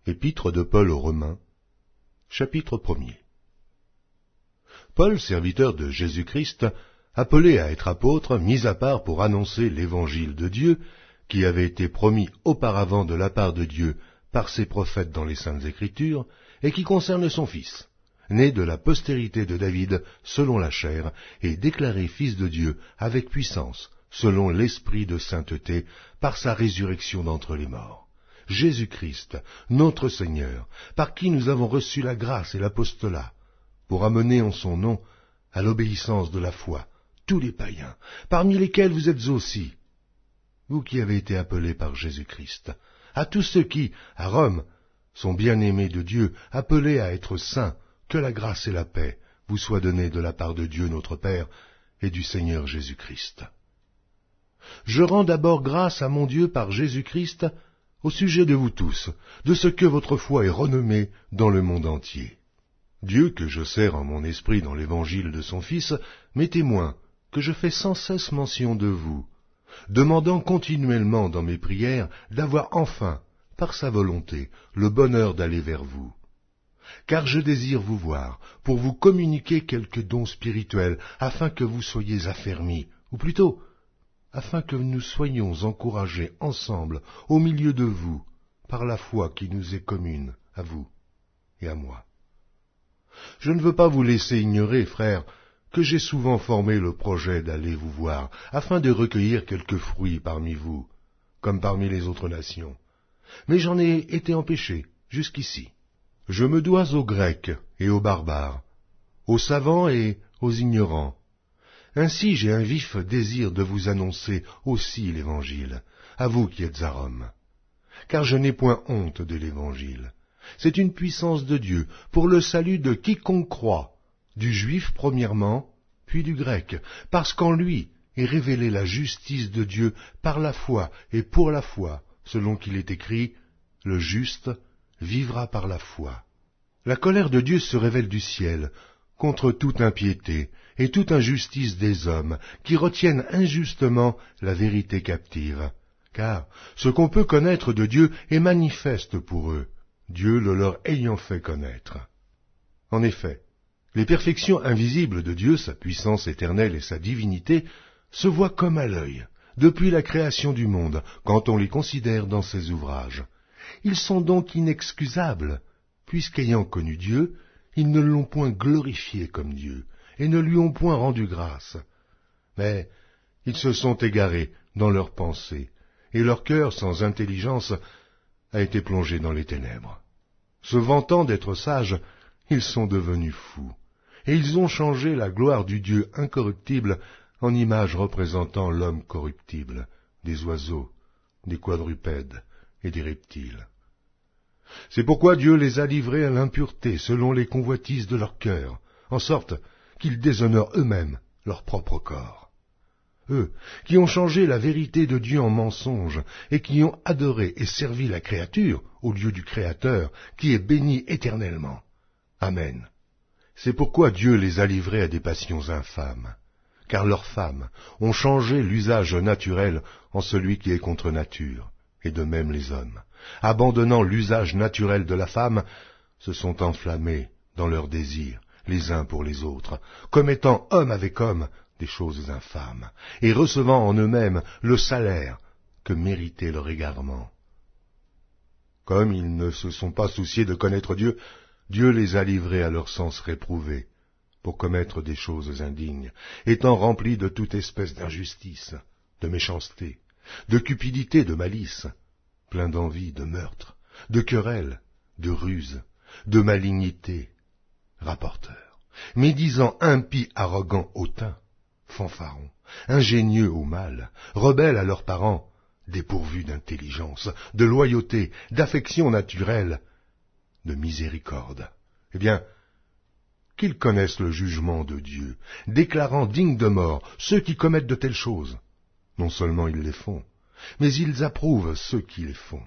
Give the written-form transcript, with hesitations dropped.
Épître de Paul aux Romains, chapitre 1er. Paul, serviteur de Jésus-Christ, appelé à être apôtre, mis à part pour annoncer l'évangile de Dieu, qui avait été promis auparavant de la part de Dieu par ses prophètes dans les Saintes Écritures, et qui concerne son Fils, né de la postérité de David selon la chair, et déclaré Fils de Dieu avec puissance, selon l'Esprit de sainteté, par sa résurrection d'entre les morts. Jésus-Christ, notre Seigneur, par qui nous avons reçu la grâce et l'apostolat, pour amener en son nom à l'obéissance de la foi tous les païens, parmi lesquels vous êtes aussi, vous qui avez été appelés par Jésus-Christ, à tous ceux qui, à Rome, sont bien-aimés de Dieu, appelés à être saints, que la grâce et la paix vous soient données de la part de Dieu notre Père et du Seigneur Jésus-Christ. Je rends d'abord grâce à mon Dieu par Jésus-Christ au sujet de vous tous, de ce que votre foi est renommée dans le monde entier. Dieu, que je sers en mon esprit dans l'évangile de son Fils, m'est témoin que je fais sans cesse mention de vous, demandant continuellement dans mes prières d'avoir enfin, par sa volonté, le bonheur d'aller vers vous. Car je désire vous voir, pour vous communiquer quelques dons spirituels, afin que vous soyez affermis, ou plutôt, afin que nous soyons encouragés ensemble au milieu de vous, par la foi qui nous est commune, à vous et à moi. Je ne veux pas vous laisser ignorer, frères, que j'ai souvent formé le projet d'aller vous voir, afin de recueillir quelques fruits parmi vous, comme parmi les autres nations. Mais j'en ai été empêché jusqu'ici. Je me dois aux Grecs et aux barbares, aux savants et aux ignorants. Ainsi j'ai un vif désir de vous annoncer aussi l'Évangile, à vous qui êtes à Rome. Car je n'ai point honte de l'Évangile. C'est une puissance de Dieu pour le salut de quiconque croit, du juif premièrement, puis du grec, parce qu'en lui est révélée la justice de Dieu par la foi et pour la foi, selon qu'il est écrit, « Le juste vivra par la foi ». La colère de Dieu se révèle du ciel, contre toute impiété et toute injustice des hommes, qui retiennent injustement la vérité captive. Car ce qu'on peut connaître de Dieu est manifeste pour eux, Dieu le leur ayant fait connaître. En effet, les perfections invisibles de Dieu, sa puissance éternelle et sa divinité, se voient comme à l'œil, depuis la création du monde, quand on les considère dans ses ouvrages. Ils sont donc inexcusables, puisqu'ayant connu Dieu, ils ne l'ont point glorifié comme Dieu, et ne lui ont point rendu grâce. Mais ils se sont égarés dans leurs pensées, et leur cœur sans intelligence a été plongé dans les ténèbres. Se vantant d'être sages, ils sont devenus fous, et ils ont changé la gloire du Dieu incorruptible en image représentant l'homme corruptible, des oiseaux, des quadrupèdes et des reptiles. C'est pourquoi Dieu les a livrés à l'impureté selon les convoitises de leur cœur, en sorte qu'ils déshonorent eux-mêmes leur propre corps. Eux, qui ont changé la vérité de Dieu en mensonge, et qui ont adoré et servi la créature au lieu du Créateur, qui est béni éternellement. Amen. C'est pourquoi Dieu les a livrés à des passions infâmes, car leurs femmes ont changé l'usage naturel en celui qui est contre nature, et de même les hommes, abandonnant l'usage naturel de la femme, se sont enflammés dans leurs désirs, les uns pour les autres, commettant homme avec homme des choses infâmes, et recevant en eux-mêmes le salaire que méritait leur égarement. Comme ils ne se sont pas souciés de connaître Dieu, Dieu les a livrés à leur sens réprouvé, pour commettre des choses indignes, étant remplis de toute espèce d'injustice, de méchanceté, de cupidité, de malice, plein d'envie, de meurtre, de querelles, de ruse, de malignité, rapporteurs, médisants, impies, arrogants, hautains, fanfarons, ingénieux au mal, rebelles à leurs parents, dépourvus d'intelligence, de loyauté, d'affection naturelle, de miséricorde. Eh bien, qu'ils connaissent le jugement de Dieu, déclarant dignes de mort ceux qui commettent de telles choses. Non seulement ils les font, mais ils approuvent ceux qui les font.